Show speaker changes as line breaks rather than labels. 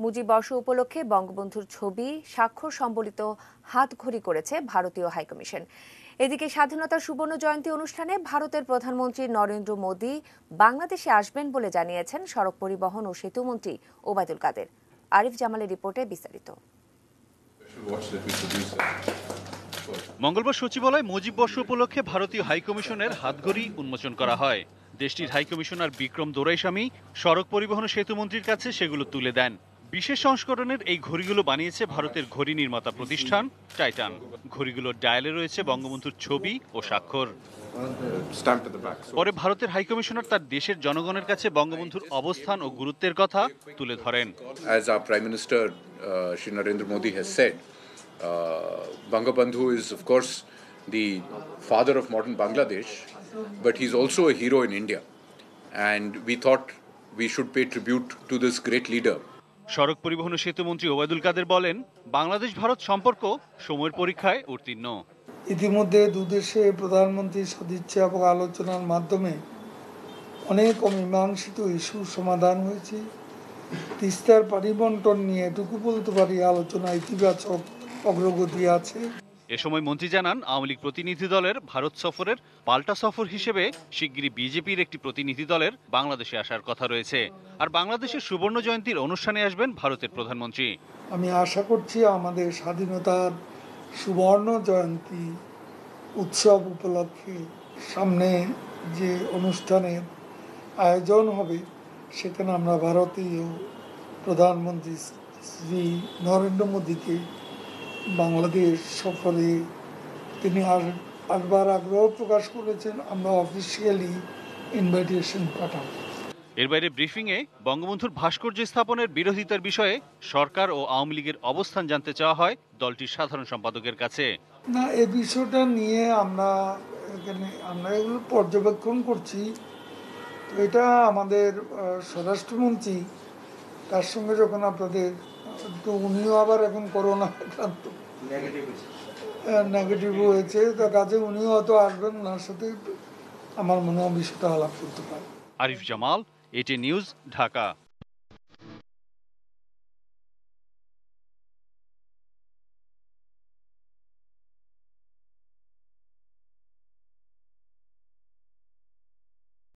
মুজিববর্ষ উপলক্ষে বঙ্গবন্ধুর ছবি স্বাক্ষর সম্বলিত হাতঘড়ি করেছে ভারতীয় হাইকমিশন। এদিকে স্বাধীনতার সুবর্ণ জয়ন্তী অনুষ্ঠানে ভারতের প্রধানমন্ত্রী নরেন্দ্র মোদি বাংলাদেশে আসবেন বলে জানিয়েছেন সড়ক পরিবহন ও সেতুমন্ত্রী ওবায়দুল কাদের। আরিফ জামালের রিপোর্টে বিস্তারিত।
মঙ্গলবার সচিবালয়ে মুজিববর্ষ উপলক্ষে ভারতীয় হাইকমিশনের হাতঘড়ি উন্মোচন করা হয়। দেশটির হাইকমিশনার বিক্রম দোরাইস্বামী সড়ক পরিবহন ও সেতুমন্ত্রীর কাছে সেগুলো তুলে দেন। বিশেষ সংস্করণের এই ঘড়িগুলো বানিয়েছে ভারতের ঘড়ি নির্মাতা প্রতিষ্ঠান টাইটান। ঘড়িগুলোর ডায়ালে রয়েছে বঙ্গবন্ধুর ছবি ও স্বাক্ষর। পরে ভারতের হাইকমিশনার তার দেশের জনগণের কাছে বঙ্গবন্ধুর অবস্থান ও গুরুত্বের কথা তুলে ধরেন।
As our Prime Minister Shri Narendra Modi has said, Bangabandhu is of course the father of modern Bangladesh, but he's also a hero in India, and we thought we should pay tribute to this great leader.
সড়ক পরিবহন ও সেতুমন্ত্রী ওবায়দুল কাদের বলেন, বাংলাদেশ ভারত সম্পর্ক সময়ের পরীক্ষায় উত্তীর্ণ।
ইতিমধ্যে দুদেশে প্রধানমন্ত্রীর সদিচ্ছা এবং আলোচনার মাধ্যমে অনেক অমীমাংসিত ইস্যু সমাধান হয়েছে। তিস্তার পানি বন্টন নিয়ে এটুকু বলতে পারি আলোচনা ইতিবাচক অগ্রগতি আছে।
এ সময় মন্ত্রী জানান, আওয়ামী লীগ প্রতিনিধি দলের ভারত সফরের পাল্টা সফর হিসেবে শিগগিরই বিজেপির একটি প্রতিনিধি দলের বাংলাদেশে আসার কথা রয়েছে। আর বাংলাদেশের সুবর্ণ জয়ন্তীর অনুষ্ঠানে আসবেন ভারতের প্রধানমন্ত্রী।
আমি আশা করছি আমাদের স্বাধীনতার সুবর্ণ জয়ন্তী উৎসব উপলক্ষে সামনে যে অনুষ্ঠানের আয়োজন হবে সেখানে আমরা ভারতীয় প্রধানমন্ত্রী শ্রী নরেন্দ্র মোদীকে বাংলাদেশ সফরে তিনি আসবার আগ্রহ প্রকাশ করেছেন। আমরা অফিসিয়ালি ইনভাইটেশন পাঠাবো।
এর বাইরে ব্রিফিংয়ে বঙ্গবন্ধুর ভাস্কর্য স্থাপনের বিরোধিতার বিষয়ে সরকার ও আওয়ামী লীগের অবস্থান জানতে চাওয়া হয় দলটির সাধারণ সম্পাদকের কাছে।
না, এই বিষয়টা নিয়ে আমরা এগুলো পর্যবেক্ষণ করছি। তো এটা আমাদের স্বরাষ্ট্রমন্ত্রী, তার সঙ্গে যখন আপনাদের তো উনিও আবার এখন করোনা আক্রান্ত নেগেটিভ হয়েছে, তার কাছে উনিও হয়তো আসবেন, ওনার সাথে আমার মনে হয় বিষয়টা আলাপ করতে পারে।
আরিফ জামাল, এটি নিউজ, ঢাকা।